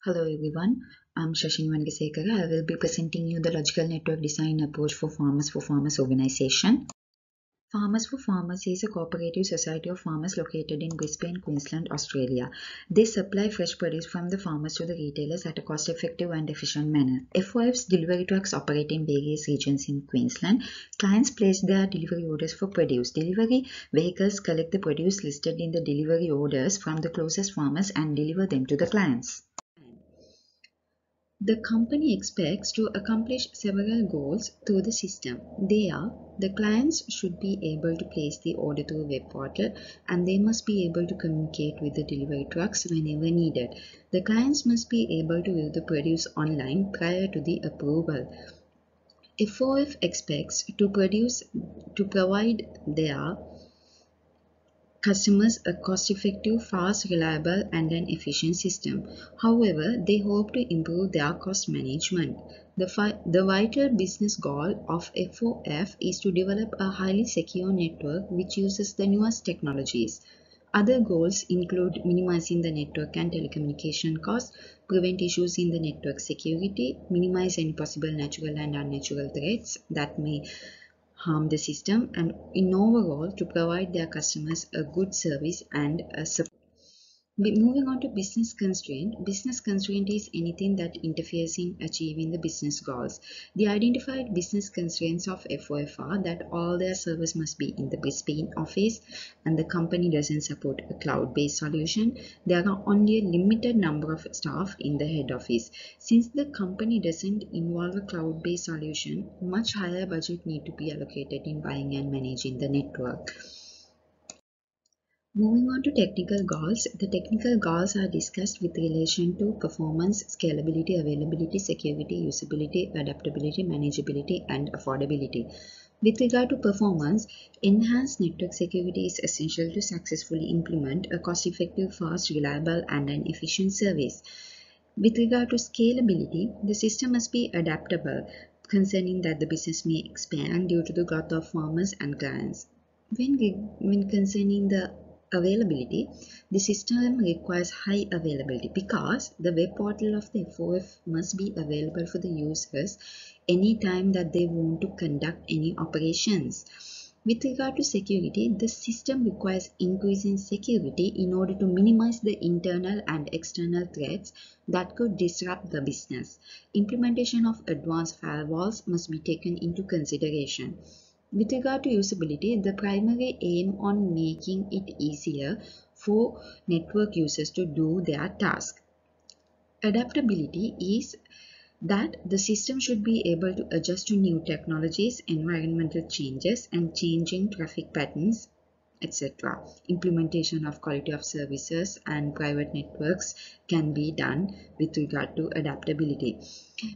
Hello everyone, I'm Shashin Vangasekara. I will be presenting you the logical network design approach for Farmers organization. Farmers for Farmers is a cooperative society of farmers located in Brisbane, Queensland, Australia. They supply fresh produce from the farmers to the retailers at a cost-effective and efficient manner. F4F's delivery trucks operate in various regions in Queensland. Clients place their delivery orders for produce. Delivery vehicles collect the produce listed in the delivery orders from the closest farmers and deliver them to the clients. The company expects to accomplish several goals through the system. They are: the clients should be able to place the order through a web portal, and they must be able to communicate with the delivery trucks whenever needed. The clients must be able to view the produce online prior to the approval. F4F expects to provide their customers a cost-effective, fast, reliable, and an efficient system. However, they hope to improve their cost management. The vital business goal of F4F is to develop a highly secure network which uses the newest technologies. Other goals include minimizing the network and telecommunication costs, prevent issues in the network security, minimize any possible natural and unnatural threats that may harm the system, and in overall to provide their customers a good service and a support. Moving on to business constraint. Business constraint is anything that interferes in achieving the business goals. The identified business constraints of F4F are that all their servers must be in the Brisbane office and the company doesn't support a cloud-based solution. There are only a limited number of staff in the head office. Since the company doesn't involve a cloud-based solution, much higher budget need to be allocated in buying and managing the network. Moving on to technical goals, the technical goals are discussed with relation to performance, scalability, availability, security, usability, adaptability, manageability, and affordability. With regard to performance, enhanced network security is essential to successfully implement a cost-effective, fast, reliable, and an efficient service. With regard to scalability, the system must be adaptable, concerning that the business may expand due to the growth of farmers and clients. When concerning the availability, the system requires high availability because the web portal of the F4F must be available for the users anytime that they want to conduct any operations. With regard to security, the system requires increasing security in order to minimize the internal and external threats that could disrupt the business. Implementation of advanced firewalls must be taken into consideration. With regard to usability, the primary aim on making it easier for network users to do their task. Adaptability is that the system should be able to adjust to new technologies, environmental changes, and changing traffic patterns, etc. Implementation of quality of services and private networks can be done with regard to adaptability.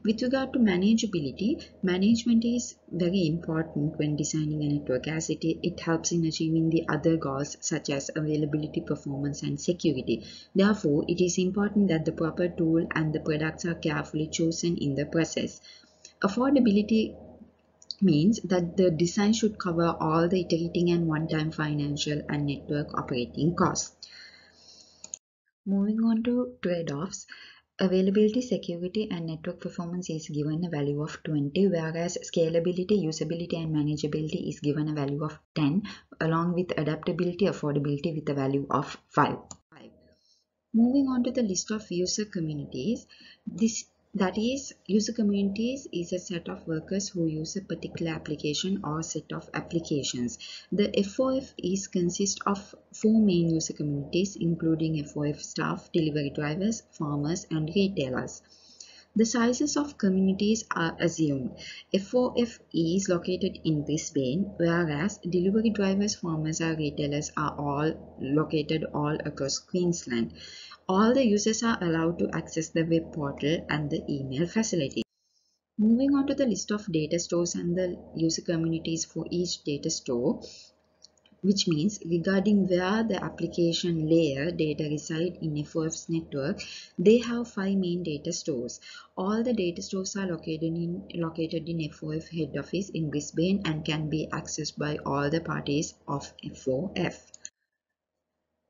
With regard to manageability, management is very important when designing a network as it helps in achieving the other goals such as availability, performance, and security. Therefore, it is important that the proper tool and the products are carefully chosen in the process. Affordability means that the design should cover all the iterating and one-time financial and network operating costs. Moving on to trade-offs, availability, security, and network performance is given a value of 20, whereas scalability, usability, and manageability is given a value of 10, along with adaptability, affordability with a value of 5. Moving on to the list of user communities, user communities is a set of workers who use a particular application or set of applications. The F4F consists of 4 main user communities, including F4F staff, delivery drivers, farmers, and retailers. The sizes of communities are assumed. F4F is located in Brisbane, whereas delivery drivers, farmers, and retailers are all located all across Queensland. All the users are allowed to access the web portal and the email facility. Moving on to the list of data stores and the user communities for each data store, which means regarding where the application layer data reside in F4F's network, they have 5 main data stores. All the data stores are located in F4F head office in Brisbane and can be accessed by all the parties of F4F.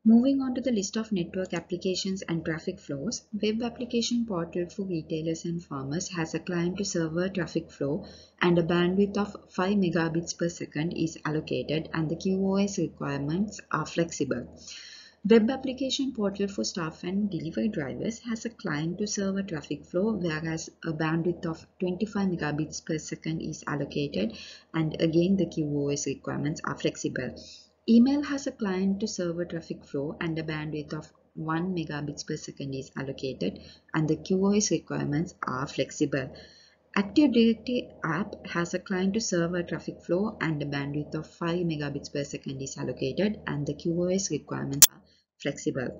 Moving on to the list of network applications and traffic flows, web application portal for retailers and farmers has a client-to-server traffic flow and a bandwidth of 5 megabits per second is allocated, and the QoS requirements are flexible. Web application portal for staff and delivery drivers has a client-to-server traffic flow, whereas a bandwidth of 25 megabits per second is allocated, and again the QoS requirements are flexible. Email has a client-to-server traffic flow and a bandwidth of 1 megabits per second is allocated, and the QoS requirements are flexible. Active Directory app has a client-to-server traffic flow and a bandwidth of 5 megabits per second is allocated, and the QoS requirements are flexible.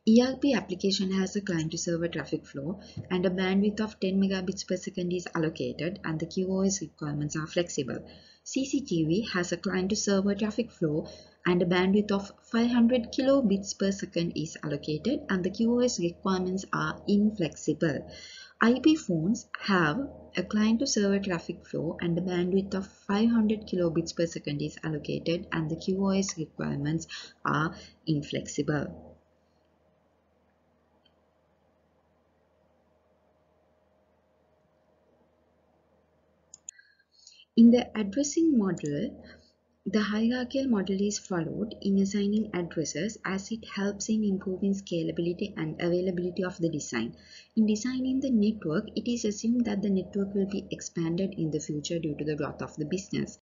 ERP application has a client-to-server traffic flow and a bandwidth of 10 megabits per second is allocated, and the QoS requirements are flexible. CCTV has a client-to-server traffic flow and a bandwidth of 500 kilobits per second is allocated, and the QoS requirements are inflexible. IP phones have a client-to-server traffic flow and a bandwidth of 500 kilobits per second is allocated, and the QoS requirements are inflexible. In the addressing model, the hierarchical model is followed in assigning addresses as it helps in improving scalability and availability of the design. In designing the network, it is assumed that the network will be expanded in the future due to the growth of the business.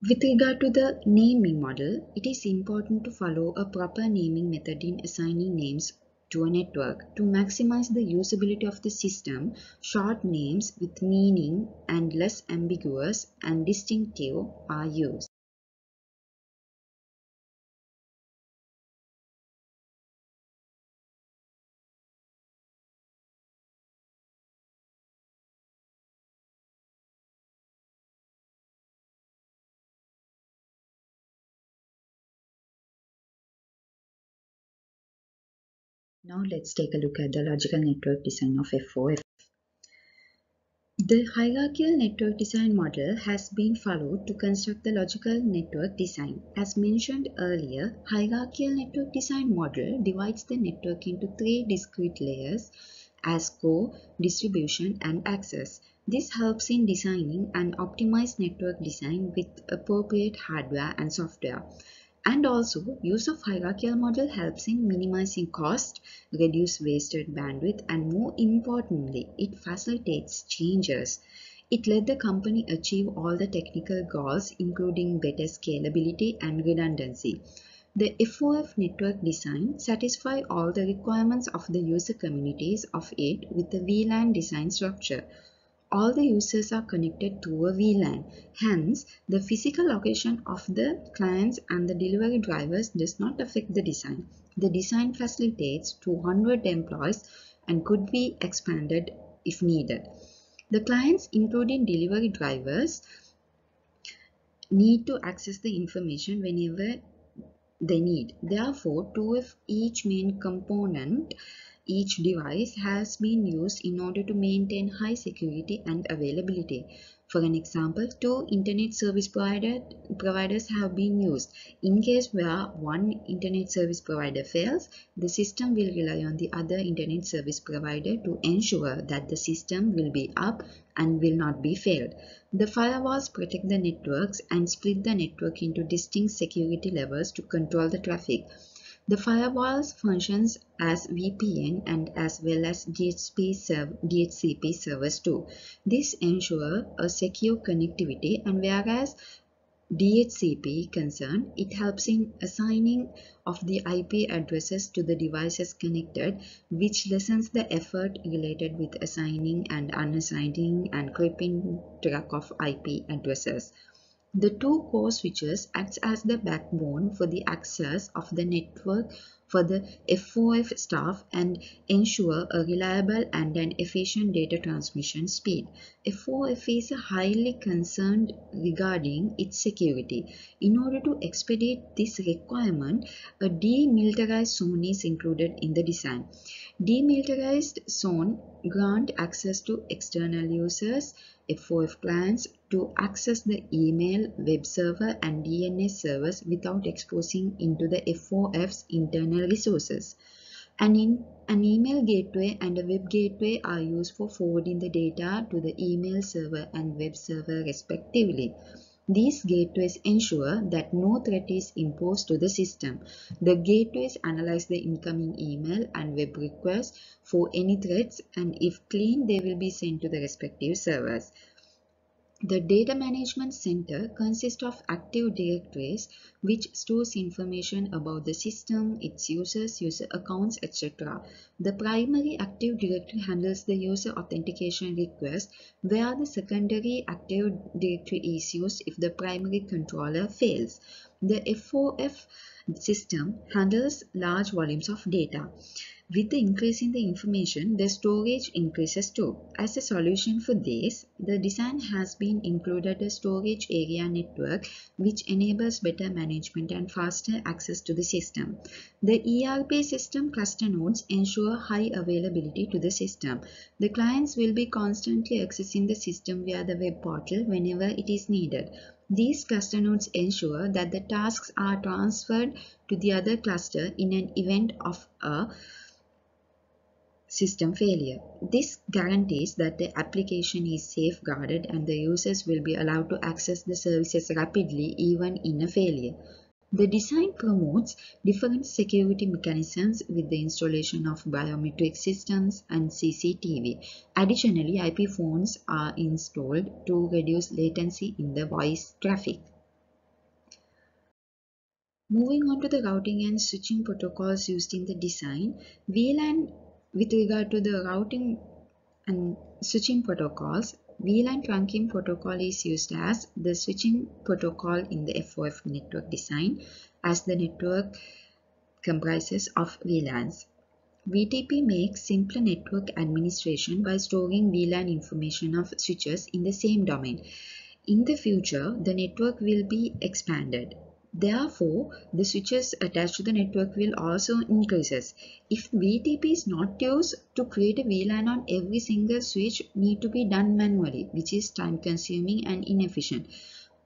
With regard to the naming model, it is important to follow a proper naming method in assigning names to a network. To maximize the usability of the system, short names with meaning and less ambiguous and distinctive are used. Now let's take a look at the logical network design of F4F. The hierarchical network design model has been followed to construct the logical network design. As mentioned earlier, hierarchical network design model divides the network into three discrete layers as core, distribution, and access. This helps in designing an optimized network design with appropriate hardware and software. And also, use of hierarchical model helps in minimizing cost, reduce wasted bandwidth, and more importantly, it facilitates changes. It let the company achieve all the technical goals, including better scalability and redundancy. The F4F network design satisfies all the requirements of the user communities of it with the VLAN design structure. All the users are connected to a VLAN. Hence, the physical location of the clients and the delivery drivers does not affect the design. The design facilitates 200 employees and could be expanded if needed. The clients, including delivery drivers, need to access the information whenever they need. Therefore, two of each main component, each device has been used in order to maintain high security and availability. For an example, two internet service providers have been used. In case where one internet service provider fails, the system will rely on the other internet service provider to ensure that the system will be up and will not be failed. The firewalls protect the networks and split the network into distinct security levels to control the traffic. The firewalls functions as VPN and as well as DHCP servers too. This ensures a secure connectivity, and whereas DHCP concern, it helps in assigning of the IP addresses to the devices connected, which lessens the effort related with assigning and unassigning and keeping track of IP addresses. The two core switches acts as the backbone for the access of the network for the F4F staff and ensure a reliable and an efficient data transmission speed. F4F is highly concerned regarding its security. In order to expedite this requirement, a demilitarized zone is included in the design. Demilitarized zone grant access to external users, F4F clients, to access the email, web server and DNS servers without exposing into the F4F's internal resources. An email gateway and a web gateway are used for forwarding the data to the email server and web server respectively. These gateways ensure that no threat is imposed to the system. The gateways analyze the incoming email and web requests for any threats, and if clean, they will be sent to the respective servers. The data management center consists of active directories which stores information about the system, its users, user accounts, etc. The primary active directory handles the user authentication request, where the secondary active directory is used if the primary controller fails. The F4F system handles large volumes of data. With the increase in the information, the storage increases too. As a solution for this, the design has been included a storage area network which enables better management and faster access to the system. The ERP system cluster nodes ensure high availability to the system. The clients will be constantly accessing the system via the web portal whenever it is needed. These cluster nodes ensure that the tasks are transferred to the other cluster in an event of a system failure. This guarantees that the application is safeguarded and the users will be allowed to access the services rapidly even in a failure. The design promotes different security mechanisms with the installation of biometric systems and CCTV. Additionally, IP phones are installed to reduce latency in the voice traffic. Moving on to the routing and switching protocols used in the design, VLAN. With regard to the routing and switching protocols, VLAN trunking protocol is used as the switching protocol in the F4F network design, as the network comprises of VLANs. VTP makes simpler network administration by storing VLAN information of switches in the same domain. In the future, the network will be expanded. Therefore, the switches attached to the network will also increases. If VTP is not used, to create a VLAN on every single switch need to be done manually, which is time consuming and inefficient.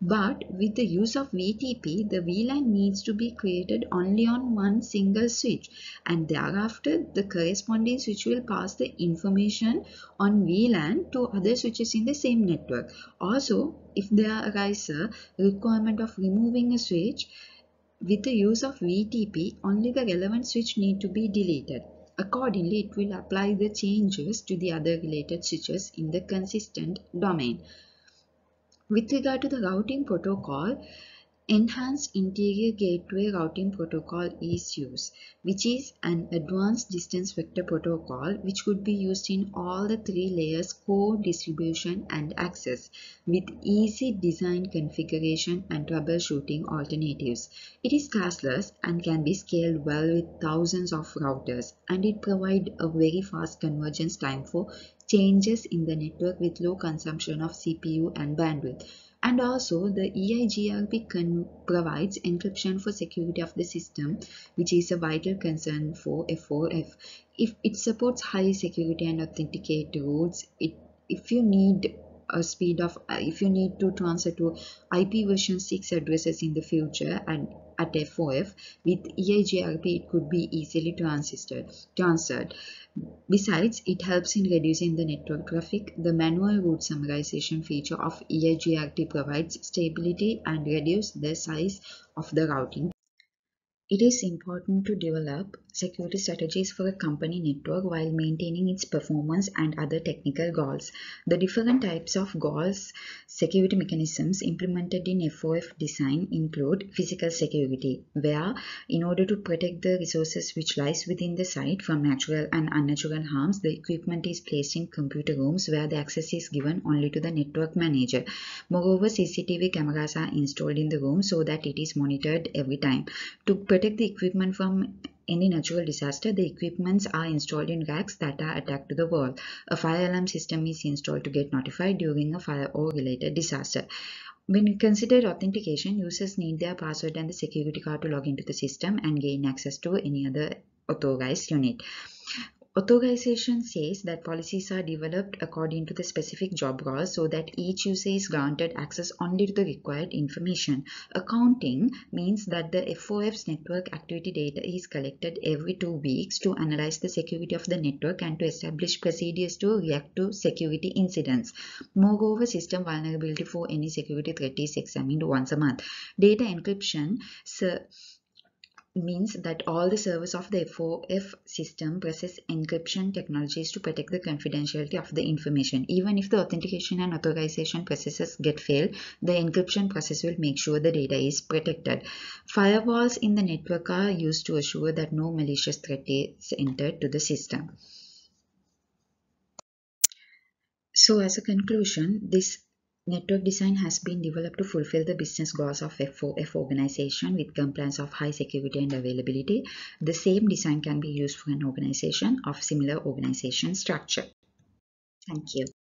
But with the use of VTP, the VLAN needs to be created only on one single switch, and thereafter the corresponding switch will pass the information on VLAN to other switches in the same network. Also, if there arises a requirement of removing a switch, with the use of VTP, only the relevant switch need to be deleted. Accordingly, it will apply the changes to the other related switches in the consistent domain. With regard to the routing protocol, Enhanced Interior Gateway Routing Protocol is used, which is an advanced distance vector protocol which could be used in all the three layers: core, distribution, and access, with easy design configuration and troubleshooting alternatives. It is classless and can be scaled well with thousands of routers, and it provides a very fast convergence time for changes in the network with low consumption of CPU and bandwidth. And also, the EIGRP provides encryption for security of the system, which is a vital concern for F4F. If it supports high security and authenticate routes, if you need if you need to transfer to IP version 6 addresses in the future and at F4F, with EIGRP it could be easily transferred. Besides, it helps in reducing the network traffic. The manual route summarization feature of EIGRT provides stability and reduces the size of the routing. It is important to develop security strategies for a company network while maintaining its performance and other technical goals. The different types of goals security mechanisms implemented in F4F design include physical security, where in order to protect the resources which lies within the site from natural and unnatural harms, the equipment is placed in computer rooms where the access is given only to the network manager. Moreover, CCTV cameras are installed in the room so that it is monitored every time. To protect protect the equipment from any natural disaster, the equipments are installed in racks that are attached to the wall. A fire alarm system is installed to get notified during a fire or related disaster. When you consider authentication, users need their password and the security card to log into the system and gain access to any other authorized unit. Authorization says that policies are developed according to the specific job roles so that each user is granted access only to the required information. Accounting means that the F4F's network activity data is collected every 2 weeks to analyze the security of the network and to establish procedures to react to security incidents. Moreover, system vulnerability for any security threat is examined once a month. Data encryption means that all the servers of the F4F system possess encryption technologies to protect the confidentiality of the information. Even if the authentication and authorization processes get failed, the encryption process will make sure the data is protected. Firewalls in the network are used to assure that no malicious threat is entered to the system. So as a conclusion, this network design has been developed to fulfill the business goals of F4F organization with compliance of high security and availability. The same design can be used for an organization of similar organization structure. Thank you.